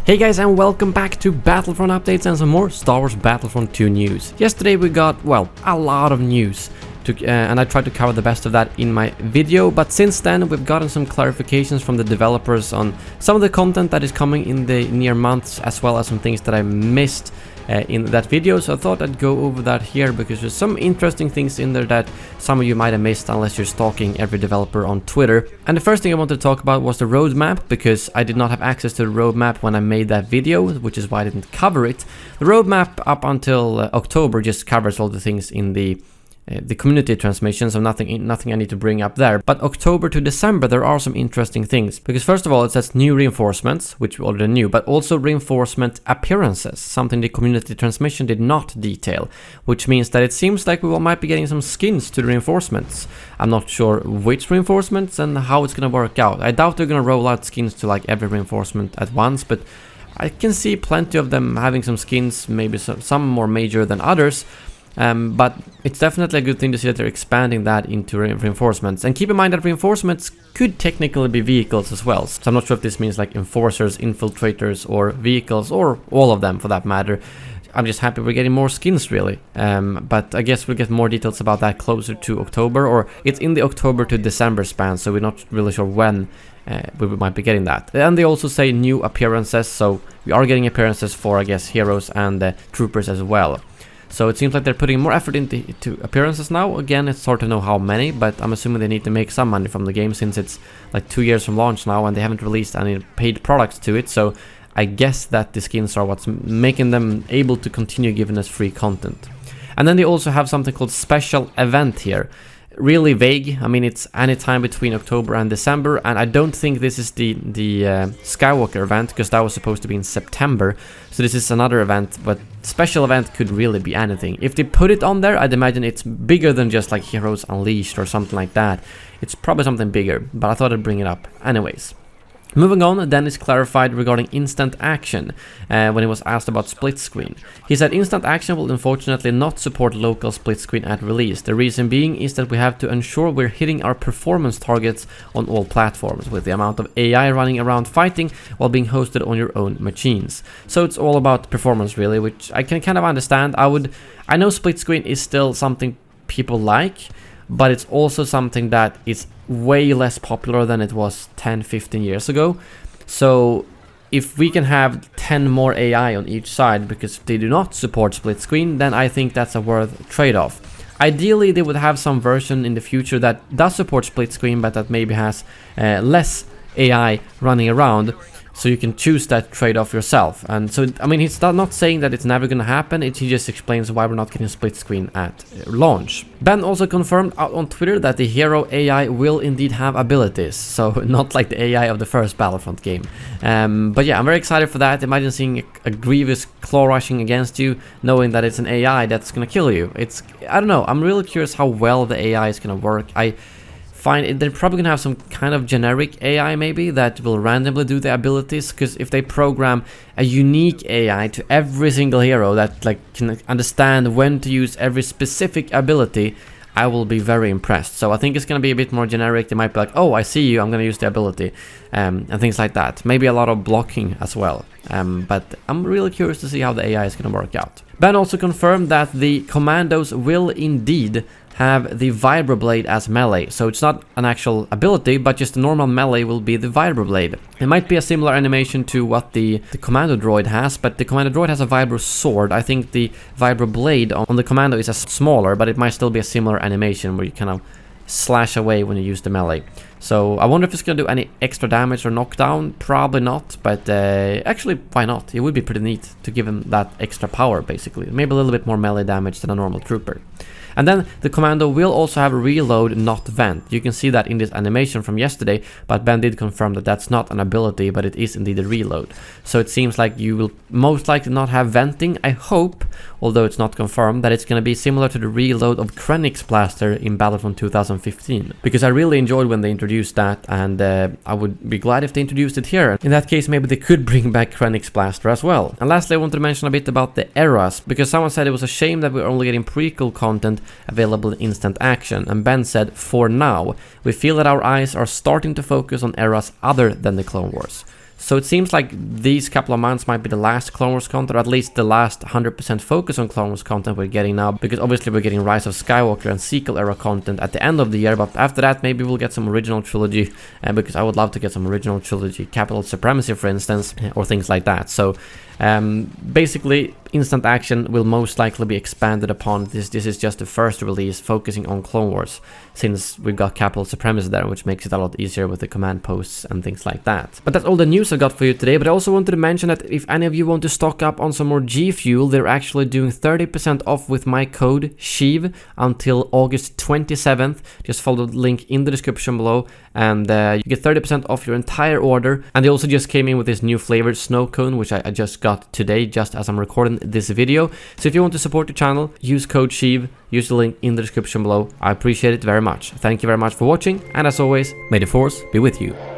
Hey guys, and welcome back to Battlefront updates and some more Star Wars Battlefront 2 news. Yesterday we got, well, a lot of news, and I tried to cover the best of that in my video, but since then we've gotten some clarifications from the developers on some of the content that is coming in the near months, as well as some things that I missed in that video, so I thought I'd go over that here because there's some interesting things in there that some of you might have missed unless you're stalking every developer on Twitter. And the first thing I wanted to talk about was the roadmap, because I did not have access to the roadmap when I made that video, which is why I didn't cover it. The roadmap up until October just covers all the things in the community transmission, so nothing I need to bring up there. But October to December there are some interesting things, because first of all it says new reinforcements, which we already knew, but also reinforcement appearances, something the community transmission did not detail, which means that it seems like we might be getting some skins to the reinforcements. I'm not sure which reinforcements and how it's gonna work out. I doubt they're gonna roll out skins to like every reinforcement at once, but I can see plenty of them having some skins, maybe some more major than others. But it's definitely a good thing to see that they're expanding that into reinforcements. And keep in mind that reinforcements could technically be vehicles as well. So I'm not sure if this means like enforcers, infiltrators, or vehicles, or all of them for that matter. I'm just happy we're getting more skins really. But I guess we'll get more details about that closer to October, or it's in the October to December span, so we're not really sure when we might be getting that. And they also say new appearances, so we are getting appearances for, I guess, heroes and troopers as well. So it seems like they're putting more effort into appearances now. Again, it's hard to know how many, but I'm assuming they need to make some money from the game since it's like 2 years from launch now and they haven't released any paid products to it. So I guess that the skins are what's making them able to continue giving us free content. And then they also have something called special event here. Really vague. I mean, it's any time between October and December, and I don't think this is the Skywalker event, because that was supposed to be in September. So this is another event, but special event could really be anything. If they put it on there, I'd imagine it's bigger than just like Heroes Unleashed or something like that. It's probably something bigger, but I thought I'd bring it up anyways. Moving on, Dennis clarified regarding instant action when he was asked about split screen. He said instant action will unfortunately not support local split screen at release. The reason being is that we have to ensure we're hitting our performance targets on all platforms, with the amount of AI running around fighting while being hosted on your own machines. So it's all about performance really, which I can kind of understand. I know split screen is still something people like, but it's also something that is way less popular than it was 10-15 years ago. So if we can have 10 more AI on each side because they do not support split screen, then I think that's a worth trade-off. Ideally they would have some version in the future that does support split screen, but that maybe has less AI running around, so you can choose that trade-off yourself. And so, I mean, he's not saying that it's never gonna happen, he just explains why we're not getting split screen at launch. Ben also confirmed out on Twitter that the hero AI will indeed have abilities, so not like the AI of the first Battlefront game. But yeah, I'm very excited for that. Imagine seeing a grievous claw rushing against you, knowing that it's an AI that's gonna kill you. I don't know, I'm really curious how well the AI is gonna work. They're probably gonna have some kind of generic AI maybe that will randomly do the abilities, because if they program a unique AI to every single hero that like can understand when to use every specific ability, I will be very impressed. So I think it's gonna be a bit more generic. They might be like, oh, I see you, I'm gonna use the ability, and things like that. Maybe a lot of blocking as well. But I'm really curious to see how the AI is gonna work out. Ben also confirmed that the Commandos will indeed have the Vibro-Blade as melee, so it's not an actual ability, but just the normal melee will be the Vibro-Blade. It might be a similar animation to what the Commando droid has, but the Commando droid has a Vibro sword. I think the Vibro-Blade on the Commando is a smaller, but it might still be a similar animation where you kind of slash away when you use the melee. So I wonder if it's gonna do any extra damage or knockdown. Probably not, but actually why not? It would be pretty neat to give him that extra power basically, maybe a little bit more melee damage than a normal trooper. And then the Commando will also have reload, not vent. You can see that in this animation from yesterday, but Ben did confirm that that's not an ability, but it is indeed a reload. So it seems like you will most likely not have venting. I hope, although it's not confirmed, that it's going to be similar to the reload of Krennic's blaster in Battlefront 2015. Because I really enjoyed when they introduced that, and I would be glad if they introduced it here. In that case, maybe they could bring back Krennic's blaster as well. And lastly, I wanted to mention a bit about the eras, because someone said it was a shame that we're only getting prequel content available in instant action, and Ben said, for now, we feel that our eyes are starting to focus on eras other than the Clone Wars. So it seems like these couple of months might be the last Clone Wars content, or at least the last 100% focus on Clone Wars content we're getting now, because obviously we're getting Rise of Skywalker and sequel era content at the end of the year, but after that maybe we'll get some original trilogy, because I would love to get some original trilogy, Capital Supremacy for instance, or things like that. So basically instant action will most likely be expanded upon. This is just the first release focusing on Clone Wars, since we've got Capital Supremacy there, which makes it a lot easier with the command posts and things like that. But that's all the news I got for you today. But I also wanted to mention that if any of you want to stock up on some more G Fuel, they're actually doing 30% off with my code SHEEV until August 27th. Just follow the link in the description below, and you get 30% off your entire order. And they also just came in with this new flavored snow cone, which I just got today, just as I'm recording this video. So if you want to support the channel, use code SHEEV, use the link in the description below. I appreciate it very much. Thank you very much for watching, and as always, may the Force be with you.